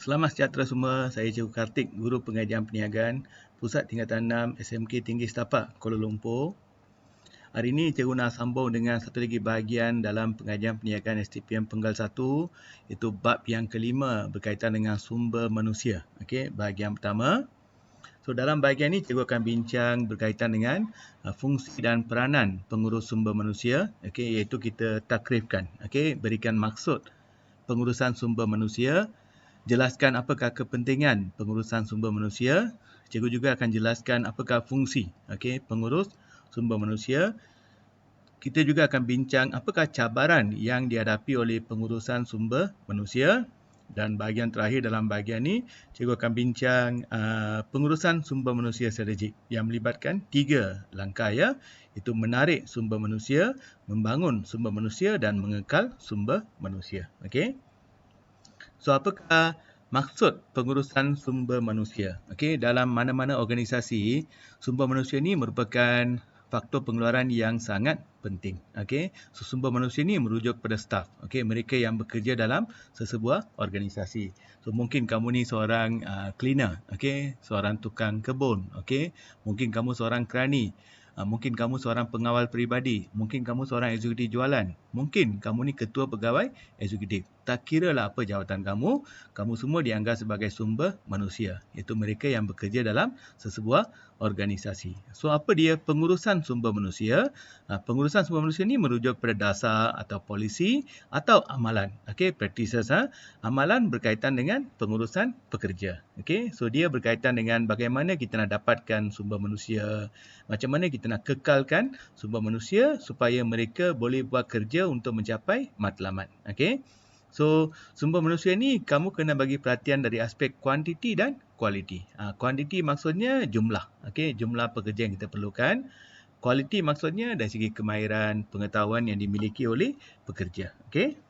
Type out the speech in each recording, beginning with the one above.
Selamat sejahtera semua, saya Cikgu Kartik, Guru Pengajian Perniagaan, Pusat Tingkatan 6 SMK Tinggi Setapak, Kuala Lumpur. Hari ini Cikgu nak sambung dengan satu lagi bahagian dalam pengajian perniagaan STPM Penggal 1, iaitu bab yang kelima berkaitan dengan sumber manusia. Okey, bahagian pertama. So, dalam bahagian ini Cikgu akan bincang berkaitan dengan fungsi dan peranan pengurus sumber manusia, okey, iaitu kita takrifkan, okey, berikan maksud pengurusan sumber manusia. Jelaskan apakah kepentingan pengurusan sumber manusia. Cikgu juga akan jelaskan apakah fungsi pengurus sumber manusia. Kita juga akan bincang apakah cabaran yang dihadapi oleh pengurusan sumber manusia. Dan bahagian terakhir dalam bahagian ini, cikgu akan bincang pengurusan sumber manusia strategik yang melibatkan 3 langkah, iaitu menarik sumber manusia, membangun sumber manusia dan mengekal sumber manusia. Okey. So, apakah maksud pengurusan sumber manusia? Okey, dalam mana-mana organisasi, sumber manusia ini merupakan faktor pengeluaran yang sangat penting. Okey, so, sumber manusia ini merujuk pada staf. Okey, mereka yang bekerja dalam sesebuah organisasi. So, mungkin kamu ni seorang cleaner, okey, seorang tukang kebun, okey, mungkin kamu seorang kerani. Mungkin kamu seorang pengawal peribadi, mungkin kamu seorang eksekutif jualan, mungkin kamu ni ketua pegawai eksekutif. Tak kira lah apa jawatan kamu, kamu semua dianggap sebagai sumber manusia, iaitu mereka yang bekerja dalam sesebuah organisasi. So, apa dia pengurusan sumber manusia? Pengurusan sumber manusia ni merujuk pada dasar atau polisi atau amalan. Okey, practices. Amalan berkaitan dengan pengurusan pekerja. Okey, so dia berkaitan dengan bagaimana kita nak dapatkan sumber manusia, macam mana kita nak kekalkan sumber manusia supaya mereka boleh buat kerja untuk mencapai matlamat. Okey. So, sumber manusia ni kamu kena bagi perhatian dari aspek kuantiti dan kualiti. Kuantiti maksudnya jumlah. Okey, jumlah pekerja yang kita perlukan. Kualiti maksudnya dari segi kemahiran, pengetahuan yang dimiliki oleh pekerja. Okey.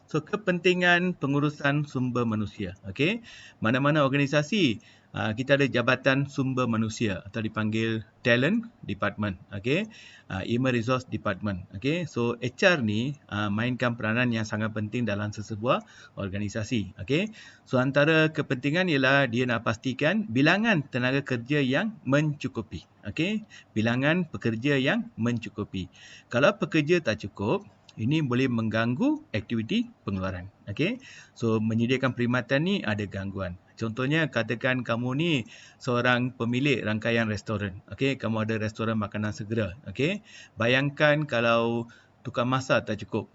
So, kepentingan pengurusan sumber manusia. Okey. Mana-mana organisasi, kita ada jabatan sumber manusia atau dipanggil talent department. Okey. Human resource department. Okey. So, HR ni mainkan peranan yang sangat penting dalam sesebuah organisasi. Okey. So, antara kepentingan ialah dia nak pastikan bilangan tenaga kerja yang mencukupi. Okey. Bilangan pekerja yang mencukupi. Kalau pekerja tak cukup, ini boleh mengganggu aktiviti pengeluaran. Okey. So, menyediakan perkhidmatan ni ada gangguan. Contohnya, katakan kamu ni seorang pemilik rangkaian restoran. Okey, kamu ada restoran makanan segera. Okey. Bayangkan kalau tukang masak tak cukup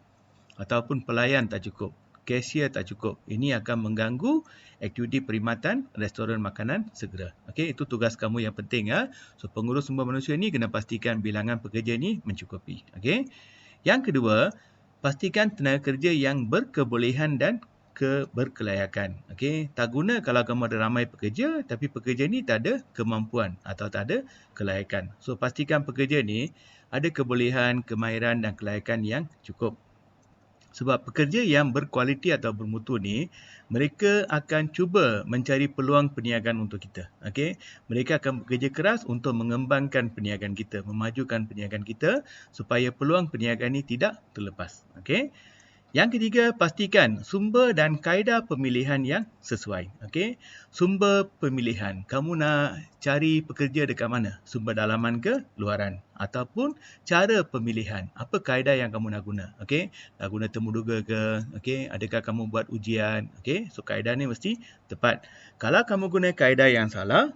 ataupun pelayan tak cukup, cashier tak cukup. Ini akan mengganggu aktiviti perkhidmatan restoran makanan segera. Okey, itu tugas kamu yang penting. So, pengurus sumber manusia ni kena pastikan bilangan pekerja ni mencukupi. Okey. Yang kedua, pastikan tenaga kerja yang berkebolehan dan berkelayakan. Okey, tak guna kalau kamu ada ramai pekerja tapi pekerja ni tak ada kemampuan atau tak ada kelayakan. So, pastikan pekerja ni ada kebolehan, kemahiran dan kelayakan yang cukup. Sebab pekerja yang berkualiti atau bermutu ni, mereka akan cuba mencari peluang perniagaan untuk kita. Okey, mereka akan bekerja keras untuk mengembangkan perniagaan kita, memajukan perniagaan kita supaya peluang perniagaan ini tidak terlepas. Okey. Yang ketiga, pastikan sumber dan kaedah pemilihan yang sesuai. Okey. Sumber pemilihan. Kamu nak cari pekerja dekat mana? Sumber dalaman ke luaran? Ataupun cara pemilihan. Apa kaedah yang kamu nak guna? Okey. Nak guna temuduga ke? Okey. Adakah kamu buat ujian? Okey. So, kaedah ni mesti tepat. Kalau kamu guna kaedah yang salah,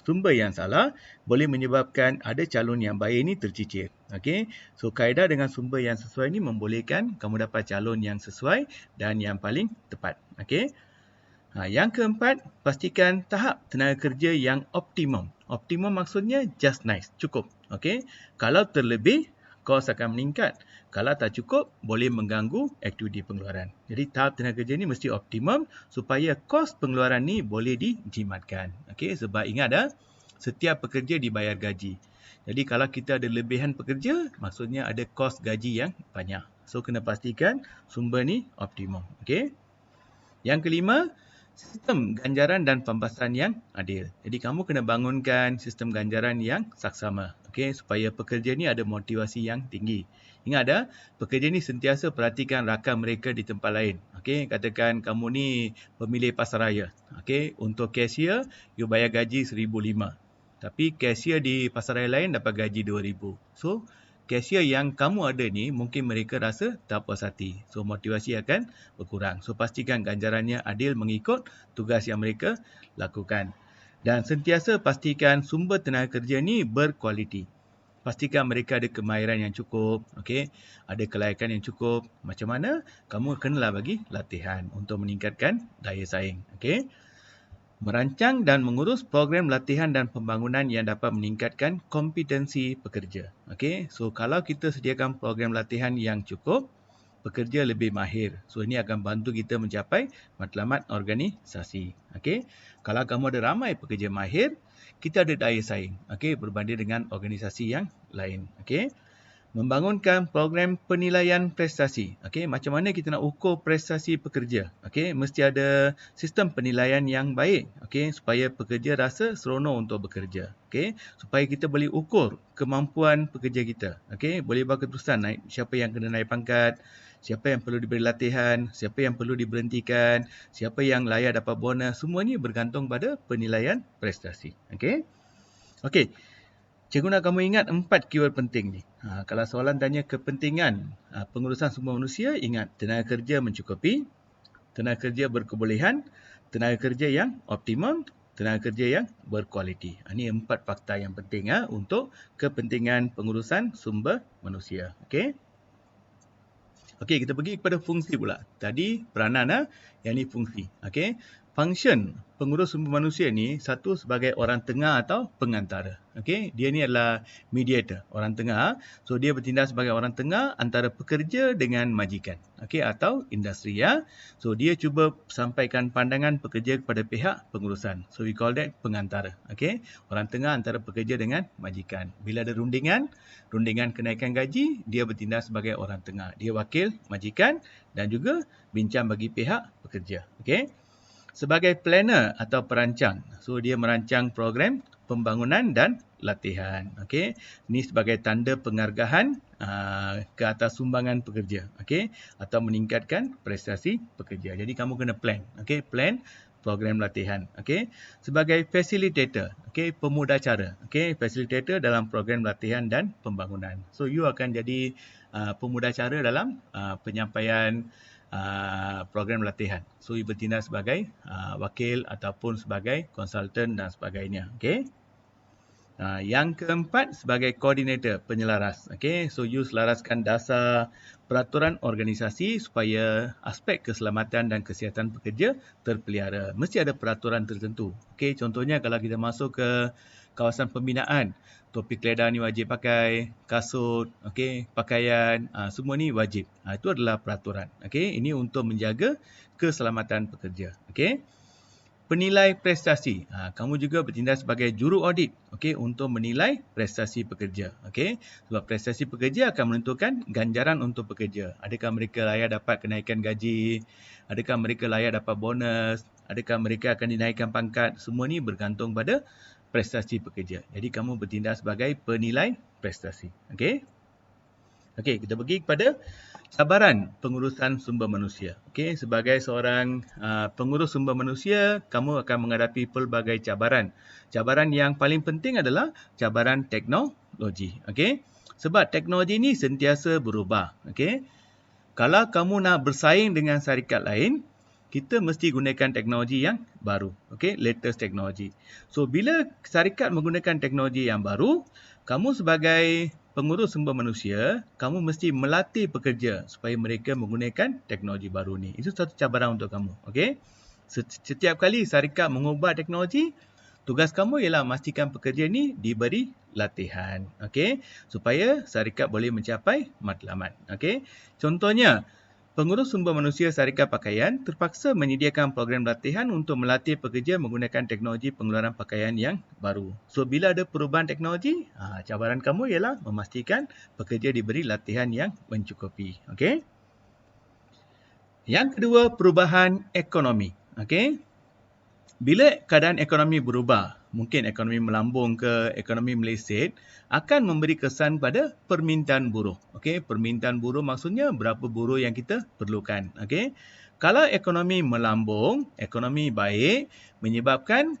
sumber yang salah boleh menyebabkan ada calon yang baik ini tercicir. Okey. So, kaedah dengan sumber yang sesuai ini membolehkan kamu dapat calon yang sesuai dan yang paling tepat. Okey. Yang keempat, pastikan tahap tenaga kerja yang optimum. Optimum maksudnya just nice, cukup. Okey. Kalau terlebih, kos akan meningkat. Kalau tak cukup, boleh mengganggu aktiviti pengeluaran. Jadi, tahap tenaga kerja ni mesti optimum supaya kos pengeluaran ni boleh dijimatkan. Okey, sebab ingat setiap pekerja dibayar gaji. Jadi, kalau kita ada lebihan pekerja, maksudnya ada kos gaji yang banyak. So, kena pastikan sumber ni optimum. Okey. Yang kelima, sistem ganjaran dan pembasaran yang adil. Jadi, kamu kena bangunkan sistem ganjaran yang saksama. Okey, supaya pekerja ni ada motivasi yang tinggi. Ingat pekerja ni sentiasa perhatikan rakan mereka di tempat lain. Okey, katakan kamu ni pemilik pasaraya. Okey, untuk cashier, you bayar gaji 1,500. Tapi cashier di pasaraya lain dapat gaji 2,000. So, cashier yang kamu ada ni mungkin mereka rasa tak puas hati. So, motivasi akan berkurang. So, pastikan ganjarannya adil mengikut tugas yang mereka lakukan. Dan sentiasa pastikan sumber tenaga kerja ni berkualiti. Pastikan mereka ada kemahiran yang cukup, okey, ada kelayakan yang cukup. Macam mana? Kamu kenalah bagi latihan untuk meningkatkan daya saing, okey. Merancang dan mengurus program latihan dan pembangunan yang dapat meningkatkan kompetensi pekerja. Okey, so kalau kita sediakan program latihan yang cukup, pekerja lebih mahir. So ini akan bantu kita mencapai matlamat organisasi. Okey. Kalau kamu ada ramai pekerja mahir, kita ada daya saing. Okey, berbanding dengan organisasi yang lain. Okey. Membangunkan program penilaian prestasi. Okey, macam mana kita nak ukur prestasi pekerja? Okey, mesti ada sistem penilaian yang baik. Okey, supaya pekerja rasa seronok untuk bekerja. Okey, supaya kita boleh ukur kemampuan pekerja kita. Okey, boleh buat keputusan naik siapa yang kena naik pangkat, siapa yang perlu diberi latihan, siapa yang perlu diberhentikan, siapa yang layak dapat bonus. Semua ni bergantung pada penilaian prestasi. Okey. Okey. Cikgu nak kamu ingat 4 keyword penting ni. Kalau soalan tanya kepentingan pengurusan sumber manusia, ingat tenaga kerja mencukupi, tenaga kerja berkebolehan, tenaga kerja yang optimum, tenaga kerja yang berkualiti. Ini 4 fakta yang penting untuk kepentingan pengurusan sumber manusia. Okey. Okey, kita pergi kepada fungsi pula. Tadi peranan, yang ni fungsi. Okey. Function pengurus sumber manusia ni, satu sebagai orang tengah atau pengantara. Okey, dia ni adalah mediator, orang tengah. So dia bertindak sebagai orang tengah antara pekerja dengan majikan. Okey, atau industri So dia cuba sampaikan pandangan pekerja kepada pihak pengurusan. So we call that pengantara. Okey, orang tengah antara pekerja dengan majikan. Bila ada rundingan kenaikan gaji, dia bertindak sebagai orang tengah. Dia wakil majikan dan juga bincang bagi pihak pekerja. Okey. Sebagai planner atau perancang. So dia merancang program pembangunan dan latihan. Okey. Ini sebagai tanda penghargaan ke atas sumbangan pekerja. Okey. Atau meningkatkan prestasi pekerja. Jadi kamu kena plan. Okey, plan program latihan. Okey. Sebagai facilitator, okey, pemudacara. Okey, facilitator dalam program latihan dan pembangunan. So you akan jadi pemudacara dalam penyampaian program latihan. So, you bertindak sebagai wakil ataupun sebagai konsultan dan sebagainya. Okey. Yang keempat, sebagai koordinator, penyelaras. Okey. So, you selaraskan dasar peraturan organisasi supaya aspek keselamatan dan kesihatan pekerja terpelihara. Mesti ada peraturan tertentu. Okey. Contohnya, kalau kita masuk ke kawasan pembinaan, topi keledar ni wajib pakai, kasut, okey, pakaian, semua ni wajib. Itu adalah peraturan. Okey, ini untuk menjaga keselamatan pekerja. Okey. Penilai prestasi. Kamu juga bertindak sebagai juru audit, okey, untuk menilai prestasi pekerja. Okey. Sebab prestasi pekerja akan menentukan ganjaran untuk pekerja. Adakah mereka layak dapat kenaikan gaji? Adakah mereka layak dapat bonus? Adakah mereka akan dinaikkan pangkat? Semua ni bergantung pada prestasi pekerja. Jadi kamu bertindak sebagai penilai prestasi. Okey. Okey, kita pergi kepada cabaran pengurusan sumber manusia. Okey, sebagai seorang pengurus sumber manusia, kamu akan menghadapi pelbagai cabaran. Cabaran yang paling penting adalah cabaran teknologi. Okey. Sebab teknologi ni sentiasa berubah. Okey. Kalau kamu nak bersaing dengan syarikat lain, kita mesti gunakan teknologi yang baru. Okey, latest teknologi. So, bila syarikat menggunakan teknologi yang baru, kamu sebagai pengurus sumber manusia, kamu mesti melatih pekerja supaya mereka menggunakan teknologi baru ni. Itu satu cabaran untuk kamu. Okey. Setiap kali syarikat mengubah teknologi, tugas kamu ialah memastikan pekerja ni diberi latihan. Okey, supaya syarikat boleh mencapai matlamat. Okey. Contohnya, pengurus sumber manusia syarikat pakaian terpaksa menyediakan program latihan untuk melatih pekerja menggunakan teknologi pengeluaran pakaian yang baru. So, bila ada perubahan teknologi, cabaran kamu ialah memastikan pekerja diberi latihan yang mencukupi. Okey. Yang kedua, perubahan ekonomi. Okey. Bila keadaan ekonomi berubah, mungkin ekonomi melambung ke ekonomi meleset, akan memberi kesan pada permintaan buruh. Okey, permintaan buruh maksudnya berapa buruh yang kita perlukan. Okey. Kalau ekonomi melambung, ekonomi baik, menyebabkan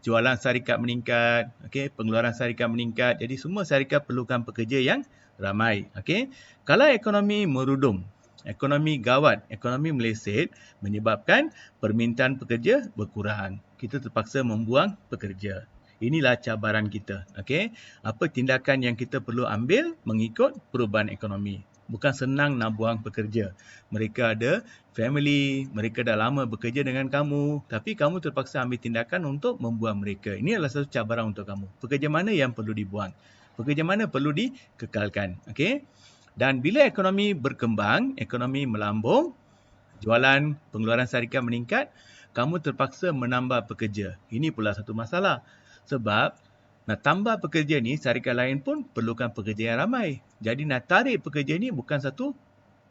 jualan syarikat meningkat, okey, pengeluaran syarikat meningkat. Jadi semua syarikat perlukan pekerja yang ramai. Okey. Kalau ekonomi merudum, ekonomi gawat, ekonomi meleset, menyebabkan permintaan pekerja berkurang. Kita terpaksa membuang pekerja. Inilah cabaran kita. Okey. Apa tindakan yang kita perlu ambil mengikut perubahan ekonomi. Bukan senang nak buang pekerja. Mereka ada family, mereka dah lama bekerja dengan kamu, tapi kamu terpaksa ambil tindakan untuk membuang mereka. Ini adalah satu cabaran untuk kamu. Pekerja mana yang perlu dibuang? Pekerja mana perlu dikekalkan? Okey. Dan bila ekonomi berkembang, ekonomi melambung, jualan, pengeluaran syarikat meningkat, kamu terpaksa menambah pekerja. Ini pula satu masalah. Sebab nak tambah pekerja ni, syarikat lain pun perlukan pekerja yang ramai. Jadi nak tarik pekerja ni bukan satu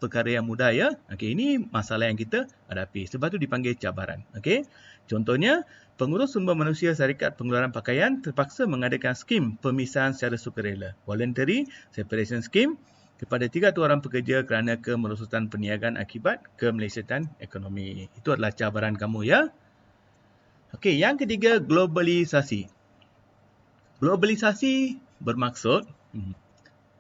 perkara yang mudah ya. Okey, ini masalah yang kita hadapi. Sebab tu dipanggil cabaran. Okey. Contohnya, pengurus sumber manusia syarikat pengeluaran pakaian terpaksa mengadakan skim pemisahan secara sukarela. Voluntary separation scheme kepada 300 orang pekerja kerana kemerosotan perniagaan akibat kemelesetan ekonomi. Itu adalah cabaran kamu ya. Okey, yang ketiga, globalisasi. Globalisasi bermaksud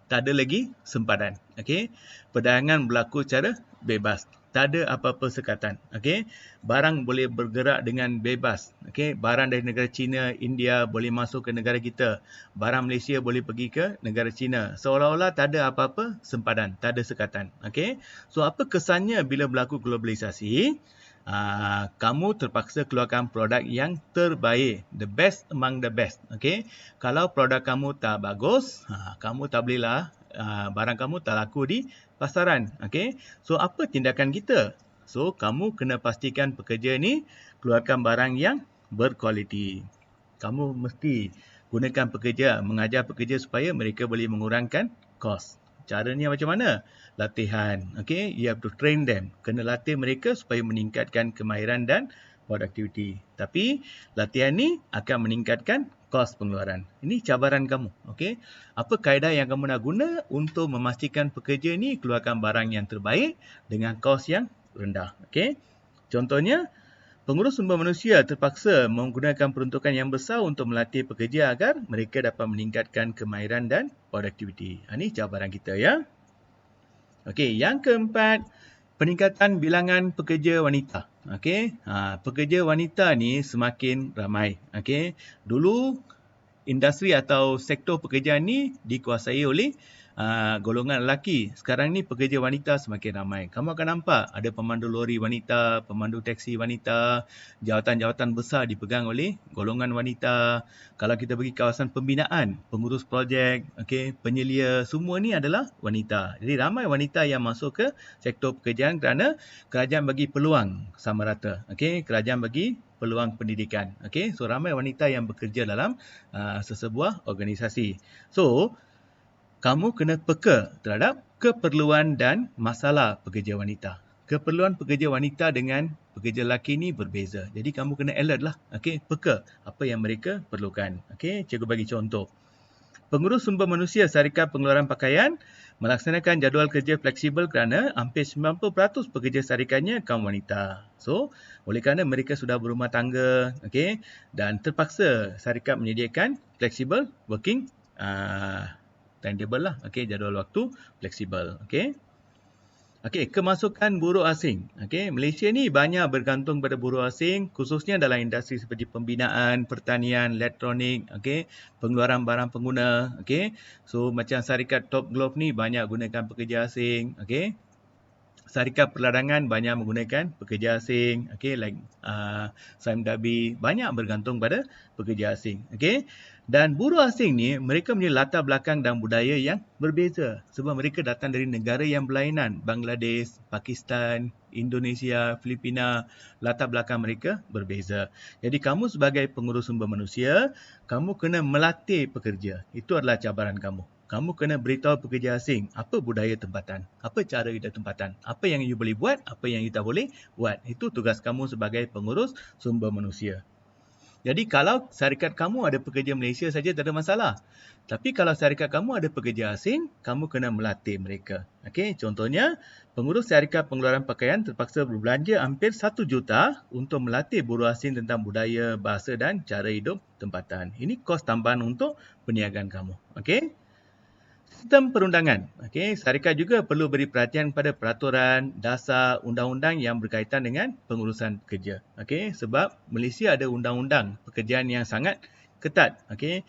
tak ada lagi sempadan. Okey. Perdagangan berlaku secara bebas. Tak ada apa-apa sekatan. Okey. Barang boleh bergerak dengan bebas. Okey. Barang dari negara China, India boleh masuk ke negara kita. Barang Malaysia boleh pergi ke negara China. Seolah-olah tak ada apa-apa sempadan, tak ada sekatan. Okey. So apa kesannya bila berlaku globalisasi? Kamu terpaksa keluarkan produk yang terbaik, the best among the best. Okey, kalau produk kamu tak bagus, kamu tak bolehlah barang kamu tak laku di pasaran. Okey, so apa tindakan kita? So kamu kena pastikan pekerja ni keluarkan barang yang berkualiti. Kamu mesti gunakan pekerja, mengajar pekerja supaya mereka boleh mengurangkan kos. Caranya macam mana? Latihan. Okay, you have to train them. Kena latih mereka supaya meningkatkan kemahiran dan productivity. Tapi latihan ni akan meningkatkan kos pengeluaran. Ini cabaran kamu. Okay, apa kaedah yang kamu nak guna untuk memastikan pekerja ni keluarkan barang yang terbaik dengan kos yang rendah. Okay, contohnya, pengurus sumber manusia terpaksa menggunakan peruntukan yang besar untuk melatih pekerja agar mereka dapat meningkatkan kemahiran dan productivity. Ini cabaran kita ya. Okey, yang keempat, peningkatan bilangan pekerja wanita. Okey, pekerja wanita ni semakin ramai. Okey, dulu industri atau sektor pekerjaan ni dikuasai oleh golongan lelaki. Sekarang ni pekerja wanita semakin ramai. Kamu akan nampak ada pemandu lori wanita, pemandu teksi wanita, jawatan-jawatan besar dipegang oleh golongan wanita. Kalau kita pergi kawasan pembinaan, pengurus projek, okey, penyelia, semua ni adalah wanita. Jadi ramai wanita yang masuk ke sektor pekerjaan kerana kerajaan bagi peluang sama rata. Okey, kerajaan bagi peluang pendidikan. Okey, so ramai wanita yang bekerja dalam sesebuah organisasi. So kamu kena peka terhadap keperluan dan masalah pekerja wanita. Keperluan pekerja wanita dengan pekerja lelaki ni berbeza. Jadi kamu kena alert lah. Okey, peka apa yang mereka perlukan. Okey, cikgu bagi contoh. Pengurus sumber manusia syarikat pengeluaran pakaian melaksanakan jadual kerja fleksibel kerana hampir 90% pekerja syarikatnya kaum wanita. So, oleh kerana mereka sudah berumah tangga, okey, dan terpaksa syarikat menyediakan flexible working timetable lah, okey, jadual waktu fleksibel, okey. Okey, kemasukan buruh asing. Okey, Malaysia ni banyak bergantung pada buruh asing, khususnya dalam industri seperti pembinaan, pertanian, elektronik, okey, pengeluaran barang pengguna, okey. So macam syarikat Top Glove ni banyak gunakan pekerja asing, okey. Syarikat perladangan banyak menggunakan pekerja asing, okey, like Sime Darby banyak bergantung pada pekerja asing, okey. Dan buruh asing ni mereka punya latar belakang dan budaya yang berbeza sebab mereka datang dari negara yang berlainan, Bangladesh, Pakistan, Indonesia, Filipina, latar belakang mereka berbeza. Jadi kamu sebagai pengurus sumber manusia, kamu kena melatih pekerja. Itu adalah cabaran kamu. Kamu kena beritahu pekerja asing apa budaya tempatan, apa cara hidup tempatan, apa yang you boleh buat, apa yang you tak boleh buat. Itu tugas kamu sebagai pengurus sumber manusia. Jadi kalau syarikat kamu ada pekerja Malaysia saja tak ada masalah. Tapi kalau syarikat kamu ada pekerja asing, kamu kena melatih mereka. Okey, contohnya pengurus syarikat pengeluaran pakaian terpaksa berbelanja hampir 1 juta untuk melatih buruh asing tentang budaya, bahasa dan cara hidup tempatan. Ini kos tambahan untuk perniagaan kamu. Okey. Sistem perundangan. Okey, syarikat juga perlu beri perhatian pada peraturan, dasar, undang-undang yang berkaitan dengan pengurusan kerja. Okey, sebab Malaysia ada undang-undang pekerjaan yang sangat ketat. Okey,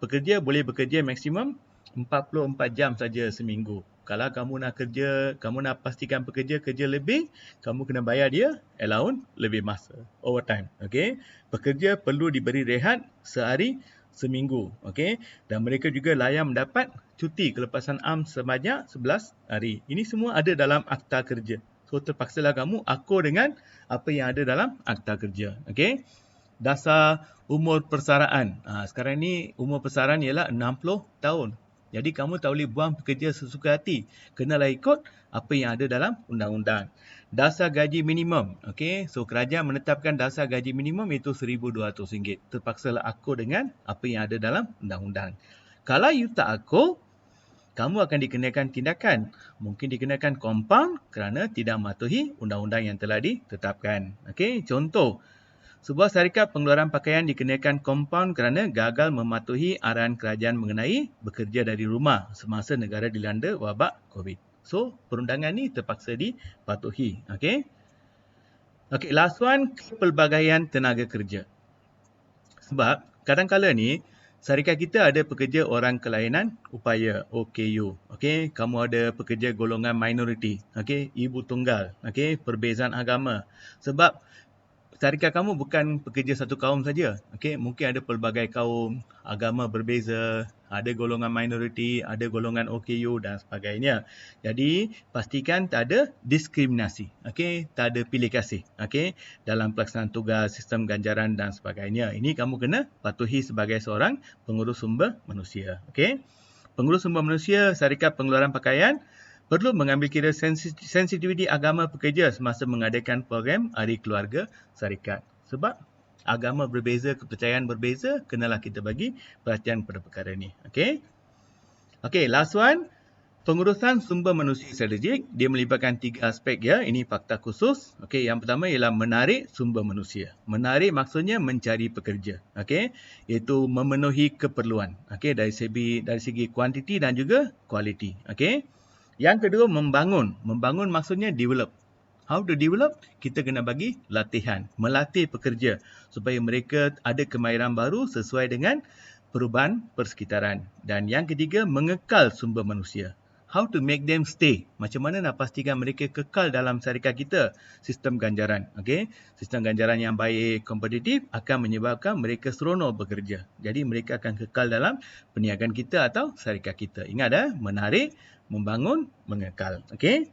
pekerja boleh bekerja maksimum 44 jam saja seminggu. Kalau kamu nak kerja, kamu nak pastikan pekerja kerja lebih, kamu kena bayar dia allowance lebih masa, overtime. Okey, pekerja perlu diberi rehat sehari seminggu, okey, dan mereka juga layak mendapat cuti kelepasan am sebanyak 11 hari. Ini semua ada dalam akta kerja. So terpaksalah kamu akur dengan apa yang ada dalam akta kerja, okey. Dasar umur persaraan. Sekarang ni umur persaraan ialah 60 tahun. Jadi kamu tak boleh buang pekerja sesuka hati. Kenalah ikut apa yang ada dalam undang-undang. Dasar gaji minimum. Okey, so kerajaan menetapkan dasar gaji minimum itu RM1,200. Terpaksalah akur dengan apa yang ada dalam undang-undang. Kalau you tak akur, kamu akan dikenakan tindakan. Mungkin dikenakan compound kerana tidak mematuhi undang-undang yang telah ditetapkan. Okey, contoh. Sebuah syarikat pengeluaran pakaian dikenakan kompaun kerana gagal mematuhi arahan kerajaan mengenai bekerja dari rumah semasa negara dilanda wabak COVID. So, perundangan ni terpaksa dipatuhi. Okey. Okey, last one, kepelbagaian tenaga kerja. Sebab kadang-kala ni syarikat kita ada pekerja orang kelainan upaya OKU. Okey, kamu ada pekerja golongan minoriti. Okey, ibu tunggal. Okey, perbezaan agama. Sebab syarikat kamu bukan pekerja satu kaum saja. Okey, mungkin ada pelbagai kaum, agama berbeza, ada golongan minoriti, ada golongan OKU dan sebagainya. Jadi, pastikan tak ada diskriminasi. Okey, tak ada pilih kasih. Okey, dalam pelaksanaan tugas, sistem ganjaran dan sebagainya. Ini kamu kena patuhi sebagai seorang pengurus sumber manusia. Okey. Pengurus sumber manusia syarikat pengeluaran pakaian perlu mengambil kira sensitiviti agama pekerja semasa mengadakan program hari keluarga syarikat. Sebab agama berbeza, kepercayaan berbeza, kenalah kita bagi perhatian pada perkara ini. Okey. Okey, last one. Pengurusan sumber manusia strategik, dia melibatkan 3 aspek ya. Ini fakta khusus. Okey, yang pertama ialah menarik sumber manusia. Menarik maksudnya mencari pekerja. Okey, iaitu memenuhi keperluan. Okey, dari segi kuantiti dan juga kualiti. Okey. Yang kedua, membangun. Membangun maksudnya develop. How to develop? Kita kena bagi latihan. Melatih pekerja supaya mereka ada kemahiran baru sesuai dengan perubahan persekitaran. Dan yang ketiga, mengekal sumber manusia. How to make them stay? Macam mana nak pastikan mereka kekal dalam syarikat kita? Sistem ganjaran. Okay? Sistem ganjaran yang baik, kompetitif akan menyebabkan mereka seronok bekerja. Jadi mereka akan kekal dalam perniagaan kita atau syarikat kita. Ingat menarik, membangun, mengekal. Okay?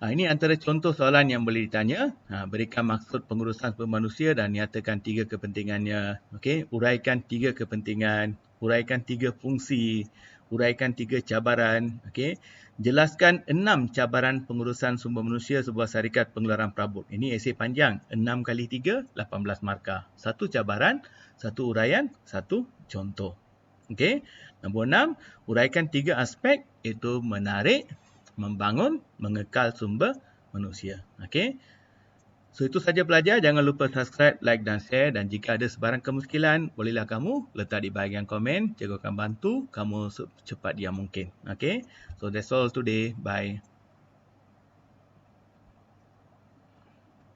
Ini antara contoh soalan yang boleh ditanya. Berikan maksud pengurusan sumber manusia dan nyatakan 3 kepentingannya. Okay? Uraikan 3 kepentingan, uraikan 3 fungsi, uraikan 3 cabaran. Okay? Jelaskan 6 cabaran pengurusan sumber manusia sebuah syarikat pengeluaran perabot. Ini esei panjang. 6 kali 3, 18 markah. 1 cabaran, 1 uraian, 1 contoh. Okay? Nombor 6, uraikan 3 aspek iaitu menarik, membangun, mengekal sumber manusia. Okey. So itu saja pelajar. Jangan lupa subscribe, like dan share. Dan jika ada sebarang kemuskilan, bolehlah kamu letak di bahagian komen. Cikgu akan bantu kamu secepat yang mungkin. Okey. So that's all today. Bye.